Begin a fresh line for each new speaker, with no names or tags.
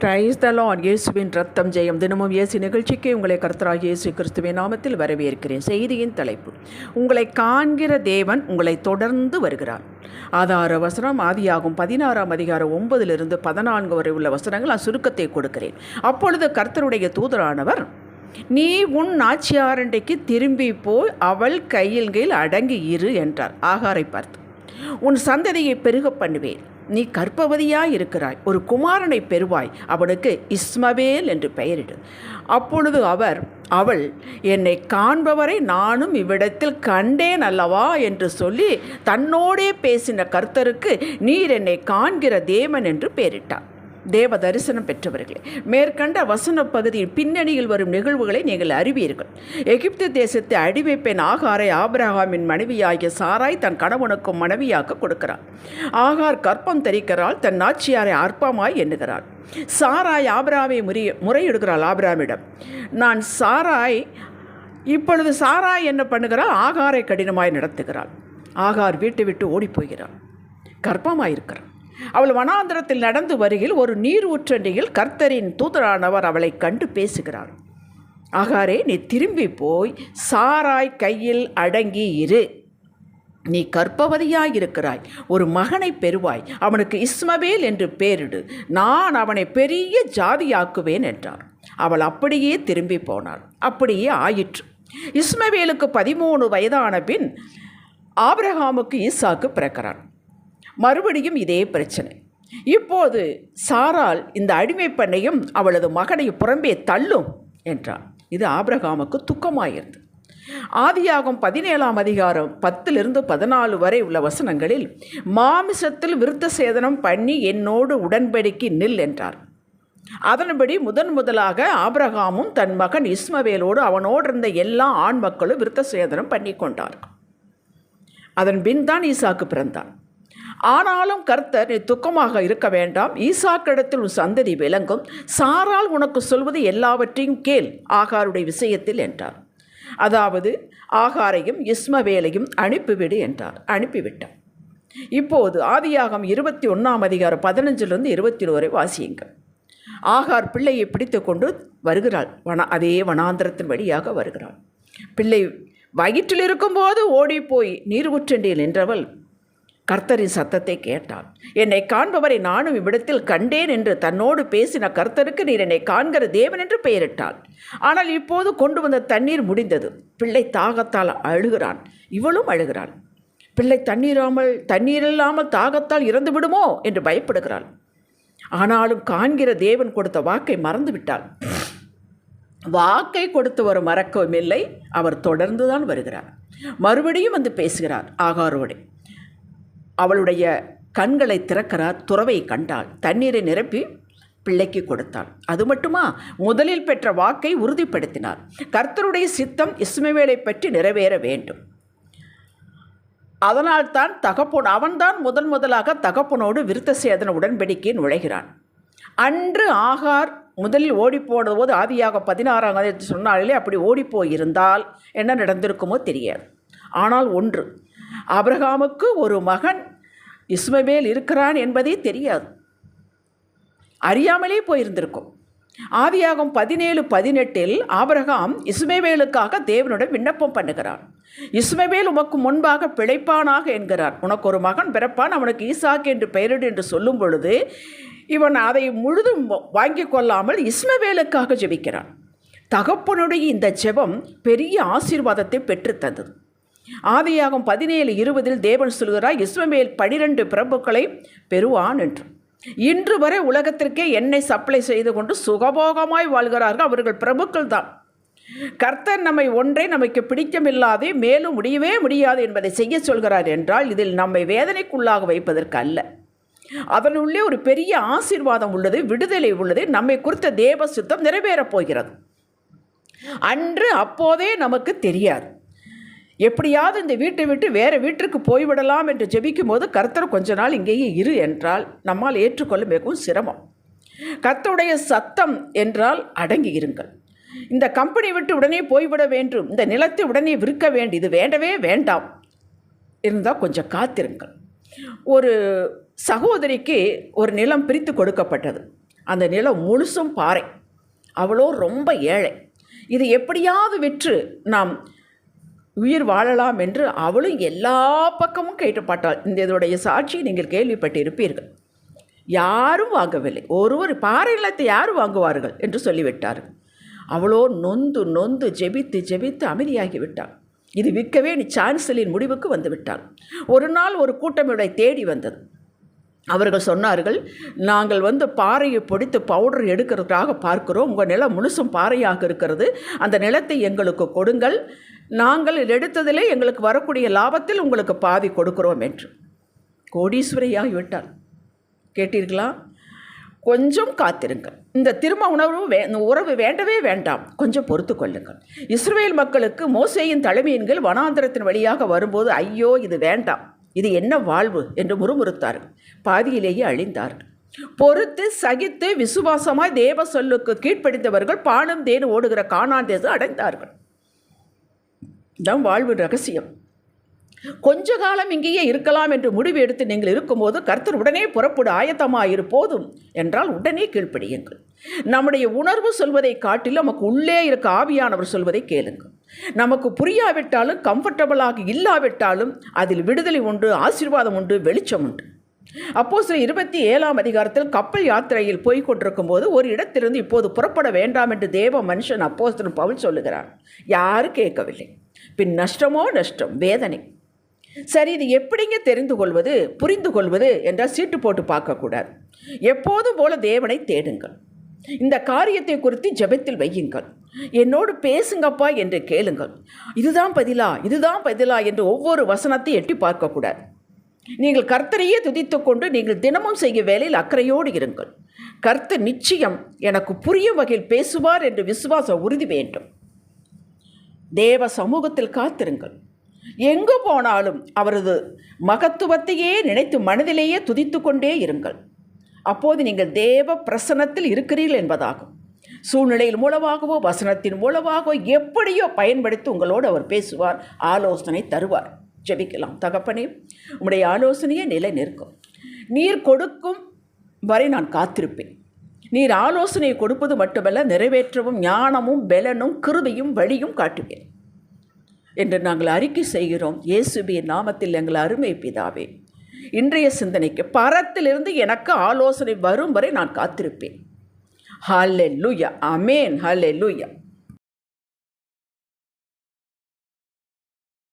Praise the Lord. இயேசுவின் ரத்தம் ஜெயம். தினமும் இயேசு நிகழ்ச்சிக்கு உங்களை கர்த்தராகிய இயேசு கிறிஸ்துவின் நாமத்தில் வரவேற்கிறேன். செய்தியின் தலைப்பு: உங்களை காண்கிற தேவன் உங்களை தொடர்ந்து வருகிறார். ஆதார வசனம் ஆதியாகும் 16ஆம் அதிகாரம் 9-14 வரை உள்ள வசனங்கள். நான் சுருக்கத்தை கொடுக்கிறேன். அப்பொழுது கர்த்தருடைய தூதரானவர், நீ உன் நாச்சியாரண்டைக்கு திரும்பி போய் அவள் கையில் அடங்கி இரு என்றார். ஆகாரை பார்த்து, உன் சந்ததியை பெருக பண்ணுவேன், நீ கர்ப்பவதியாய் இருக்கிறாய், ஒரு குமாரனை பெறுவாய், அவனுக்கு இஸ்மவேல் என்று பெயரிடு. அப்பொழுது அவள், என்னை காண்பவரை நானும் இவ்விடத்தில் கண்டேன் அல்லவா என்று சொல்லி தன்னோடே பேசின கர்த்தருக்கு நீர் என்னை காண்கிற தேவன் என்று பெயரிட்டார். தேவ தரிசனம் பெற்றவர்களே, மேற்கண்ட வசன பகுதியின் பின்னணியில் வரும் நிகழ்வுகளை நீங்கள் அறிவீர்கள். எகிப்து தேசத்தை அடிமைப்பெண் ஆகாரை ஆபிரகாமின் மனைவியாகிய சாராய் தன் கணவனுக்கும் மனைவியாக்க கொடுக்கிறார். ஆகார் கற்பம் தரிக்கிறாள், தன் நாச்சியாரை அற்பமாய் எண்ணுகிறாள். சாராய் ஆபிரகாமை முறையிடுகிறாள் ஆபிரகாமிடம். இப்பொழுது சாராய் என்ன பண்ணுகிறாள்? ஆகாரை கடினமாய் நடத்துகிறாள். ஆகார் வீட்டை விட்டு ஓடி போகிறாள். கர்ப்பமாயிருக்கிறாள். அவள் வனாந்திரத்தில் நடந்து வருகையில் ஒரு நீர் ஊற்றண்டியில் கர்த்தரின் தூதரானவர் அவளை கண்டு பேசுகிறார். ஆகாரே, நீ திரும்பி போய் சாராய் கையில் அடங்கி இரு, நீ கர்ப்பவதியாயிருக்கிறாய், ஒரு மகனை பெறுவாய், அவனுக்கு இஸ்மவேல் என்று பெயரிடு, நான் அவனை பெரிய ஜாதியாக்குவேன் என்றார். அவள் அப்படியே திரும்பி போனாள். அப்படியே ஆயிற்று. இஸ்மவேலுக்கு 13 வயதான பின் ஆபிரகாமுக்கு ஈசாக்கு பிறக்கிறான். மறுபடியும் இதே பிரச்சனை. இப்போது சாராள் இந்த அடிமை பெண்ணையும் அவளது மகனையும் புறம்பே தள்ளும் என்றார். இது ஆபிரகாமுக்கு துக்கமாயிருந்தது. ஆதியாகும் 17ஆம் அதிகாரம் 10-14 வரை உள்ள வசனங்களில், மாமிசத்தில் விருத்த சேதனம் பண்ணி என்னோடு உடன்படிக்கை நில் என்றார். அதன்படி முதலாக ஆபிரகாமும் தன் மகன் இஸ்மவேலோடு அவனோடு இருந்த எல்லா ஆண் மக்களும் விருத்த சேதனம் பண்ணி கொண்டார்கள். அதன் பின் தான் ஈசாக்கு பிறந்தான். ஆனாலும் கர்த்தர், நீ துக்கமாக இருக்க வேண்டாம், ஈசாக்கிடத்தில் உன் சந்ததி விளங்கும், சாரால் உனக்கு சொல்வது எல்லாவற்றையும் கேள் ஆகாருடைய விஷயத்தில் என்றார். அதாவது ஆகாரையும் இஸ்மவேலையும் அனுப்பிவிடு என்றார். அனுப்பிவிட்டார். இப்போது ஆதியாகம் 21ஆம் அதிகாரம் 15-21 வரை வாசியுங்கள். ஆகார் பிள்ளையை பிடித்து கொண்டு வருகிறாள். அதே வனாந்திரத்தின் வழியாக வருகிறாள். பிள்ளை வயிற்றில் இருக்கும்போது ஓடிப்போய் நீர் ஊற்றண்டியில் நின்றவள் கர்த்தரின் சத்தத்தை கேட்டாள். என்னை காண்பவரை நானும் இவ்விடத்தில் கண்டேன் என்று தன்னோடு பேசின கர்த்தருக்கு நீர் என்னை காண்கிற தேவன் என்று பெயரிட்டாள். ஆனால் இப்போது கொண்டு வந்த தண்ணீர் முடிந்தது. பிள்ளை தாகத்தால் அழுகிறான். இவளும் அழுகிறாள். பிள்ளை தண்ணீரில்லாமல் தாகத்தால் இறந்து விடுமோ என்று பயப்படுகிறாள். ஆனாலும் காண்கிற தேவன் கொடுத்த வாக்கை மறந்து விட்டாள். வாக்கை கொடுத்தவர் மறக்கவும் இல்லை. அவர் தொடர்ந்துதான் வருகிறார். மறுபடியும் வந்து பேசுகிறார் ஆகாரோடு. அவளுடைய கண்களை திறக்கிறார். துறவை கண்டாள். தண்ணீரை நிரப்பி பிள்ளைக்கு கொடுத்தாள். அது மட்டுமா, முதலில் பெற்ற வாக்கை உறுதிப்படுத்தினார். கர்த்தருடைய சித்தம் இஸ்மவேலை பற்றி நிறைவேற வேண்டும். அதனால்தான் அவன்தான் முதலாக தகப்பனோடு விருத்த சேதன உடன்படிக்கை நுழைகிறான். அன்று ஆகார் முதலில் ஓடிப்போனது போது ஆதியாக 16ஆம் அதிகாரத்தில் சொன்னாலே, அப்படி ஓடிப்போயிருந்தால் என்ன நடந்திருக்குமோ தெரியாது. ஆனால் ஒன்று, ஆபிரகாமுக்கு ஒரு மகன் இஸ்மவேல் இருக்கிறான் என்பதே தெரியாது. அறியாமலே போயிருந்திருக்கும். ஆதியாகம் 17-18 ஆபிரகாம் இஸ்மவேலுக்காக தேவனுடன் விண்ணப்பம் பண்ணுகிறார். இஸ்மவேல் உமக்கு முன்பாக பிழைப்பானாக என்கிறார். உனக்கு ஒரு மகன் பிறப்பான், அவனுக்கு ஈசாக்கு என்று பெயரிடு என்று சொல்லும் பொழுது இவன் அதை முழுதும் வாங்கி கொள்ளாமல் இஸ்மவேலுக்காக ஜெபிக்கிறான். தகப்பனுடைய இந்த ஜெபம் பெரிய ஆசீர்வாதத்தை பெற்றுத்தந்தது. ஆதியாகம் 17-20 தேவன் சொல்கிறார், இஸ்மவேல் 12 பிரபுக்களை பெறுவான் என்று. இன்று வரை உலகத்திற்கே எண்ணெய் சப்ளை செய்து கொண்டு சுகபோகமாய் வாழ்கிறார்கள். அவர்கள் பிரபுக்கள் தான். கர்த்தர் நமக்கு பிடிக்கமில்லாதே, மேலும் முடியவே முடியாது என்பதை செய்ய சொல்கிறார் என்றால், இதில் நம்மை வேதனைக்குள்ளாக வைப்பதற்கு அல்ல. அதனுள்ளே ஒரு பெரிய ஆசீர்வாதம் உள்ளது, விடுதலை உள்ளது. நம்மை குறித்த தேவ சித்தம் நிறைவேறப் போகிறது. அப்போதே நமக்கு தெரியாது. எப்படியாவது இந்த வீட்டை விட்டு வேறு வீட்டிற்கு போய்விடலாம் என்று ஜெபிக்கும் போது, கர்த்தர் கொஞ்ச நாள் இங்கேயே இரு என்றால் நம்மால் ஏற்றுக்கொள்ள மிகவும் சிரமம். கர்த்தருடைய சத்தம் என்றால் அடங்கி இருங்கள். இந்த கம்பெனி விட்டு உடனே போய்விட வேண்டும், இந்த நிலத்தை உடனே விற்க வேண்டியது வேண்டவே வேண்டாம் இருந்தால் கொஞ்சம் காத்திருங்கள். ஒரு சகோதரிக்கு ஒரு நிலம் பிரித்து கொடுக்கப்பட்டது. அந்த நிலம் முழுசும் பாறை. அவளோ ரொம்ப ஏழை. இது எப்படியாவது விற்று நாம் உயிர் வாழலாம் என்று அவளும் எல்லா பக்கமும் கேட்டுப்பட்டாள். இதனுடைய சாட்சி நீங்கள் கேள்விப்பட்டிருப்பீர்கள். யாரும் வாங்கவில்லை. ஒருவர் பாறை நிலத்தை யாரும் வாங்குவார்கள் என்று சொல்லிவிட்டார்கள். அவளோ நொந்து நொந்து ஜெபித்து ஜெபித்து அமைதியாகிவிட்டாள். இது விற்கவே நீ சான்சலின் முடிவுக்கு வந்து விட்டாள். ஒரு நாள் ஒரு கூட்டம் இவளை தேடி வந்தது. அவர்கள் சொன்னார்கள், நாங்கள் பாறையை பொடித்து பவுடர் எடுக்கிறதுக்காக பார்க்கிறோம். உங்கள் நிலம் முழுசும் பாறையாக இருக்கிறது. அந்த நிலத்தை எங்களுக்கு கொடுங்கள். நாங்கள் எடுத்ததிலே எங்களுக்கு வரக்கூடிய லாபத்தில் உங்களுக்கு பாதி கொடுக்கிறோம் என்று. கோடீஸ்வரியாகிவிட்டாள். கேட்டீர்களா? கொஞ்சம் காத்திருங்கள். இந்த திருமண உறவு வேண்டவே வேண்டாம், கொஞ்சம் பொறுத்து கொள்ளுங்கள். இஸ்ரவேல் மக்களுக்கு மோசேயின் தலைமையின் கீழ் வனாந்தரத்தின் வழியாக வரும்போது ஐயோ இது வேண்டாம், இது என்ன வாழ்வு என்று முறுமுறுத்தார்கள். பாதியிலேயே அழிந்தார்கள். பொறுத்து சகித்து விசுவாசமாய் தேவ சொல்லுக்கு கீழ்ப்படிந்தவர்கள் பாலும் தேனும் ஓடுகிற கானான் தேசம் அடைந்தார்கள். இதான் வாழ்வு ரகசியம். கொஞ்ச காலம் இங்கேயே இருக்கலாம் என்று முடிவு எடுத்து நீங்கள் இருக்கும்போது கர்த்தர் உடனே புறப்பட ஆயத்தமாயிரு போதும் என்றால் உடனே கீழ்ப்படியுங்கள். நம்முடைய உணர்வு சொல்வதை காட்டிலும் நமக்கு உள்ளே இருக்க ஆவியானவர் சொல்வதை கேளுங்கள். நமக்கு புரியாவிட்டாலும் கம்ஃபர்டபுளாக இல்லாவிட்டாலும் அதில் விடுதலை உண்டு, ஆசீர்வாதம் உண்டு, வெளிச்சம் உண்டு. அப்போஸ்தலர் 27ஆம் அதிகாரத்தில் கப்பல் யாத்திரையில் போய் கொண்டிருக்கும் போது ஒரு இடத்திலிருந்து இப்போது புறப்பட வேண்டாம் என்று தேவ மனுஷன் அப்போஸ்தலன் பவுல் சொல்லுகிறார். யாரும் கேட்கவில்லை. பின் நஷ்டமோ நஷ்டம், வேதனை. சரி, இது எப்படிங்க தெரிந்து கொள்வது, புரிந்து கொள்வது என்றால் சீட்டு போட்டு பார்க்கக்கூடாது. எப்போதும் போல தேவனை தேடுங்கள். இந்த காரியத்தை குறித்து ஜெபத்தில் வையுங்கள். என்னோடு பேசுங்கப்பா என்று கேளுங்கள். இதுதான் பதிலா, இதுதான் பதிலா என்று ஒவ்வொரு வசனத்தை எட்டி பார்க்கக்கூடாது. நீங்கள் கர்த்தரையே துதித்து கொண்டு நீங்கள் தினமும் செய்ய வேலையில் அக்கறையோடு இருங்கள். கர்த்தர் நிச்சயம் எனக்கு புரியும் வகையில் பேசுவார் என்று விசுவாச உறுதி வேண்டும். தேவ சமூகத்தில் காத்திருங்கள். எங்கு போனாலும் அவரது மகத்துவத்தையே நினைத்து மனதிலேயே துதித்து கொண்டே இருங்கள். அப்போது நீங்கள் தேவ பிரசன்னத்தில் இருக்கிறீர்கள் என்பதாகும். சூழ்நிலையின் மூலமாகவோ வசனத்தின் மூலமாகவோ எப்படியோ பயன்படுத்தி உங்களோடு அவர் பேசுவார், ஆலோசனை தருவார். ஜெபிக்கலாம். தகப்பனே, உம்முடைய ஆலோசனையே நிலை நிற்கும். நீர் கொடுக்கும் வரை நான் காத்திருப்பேன். நீர் ஆலோசனை கொடுப்பது மட்டுமல்ல, நிறைவேற்றவும் ஞானமும் பெலனும் கிருபையும் வழியும் காட்டுவேன் என்று நாங்கள் அறிக்கை செய்கிறோம். இயேசுவின் நாமத்தில் எங்கள் அருமை பிதாவே, இன்றைய சிந்தனைக்கு பரத்திலிருந்து எனக்கு ஆலோசனை வரும் வரை நான் காத்திருப்பேன். ஹல்லேலூயா, ஆமென், ஹல்லேலூயா.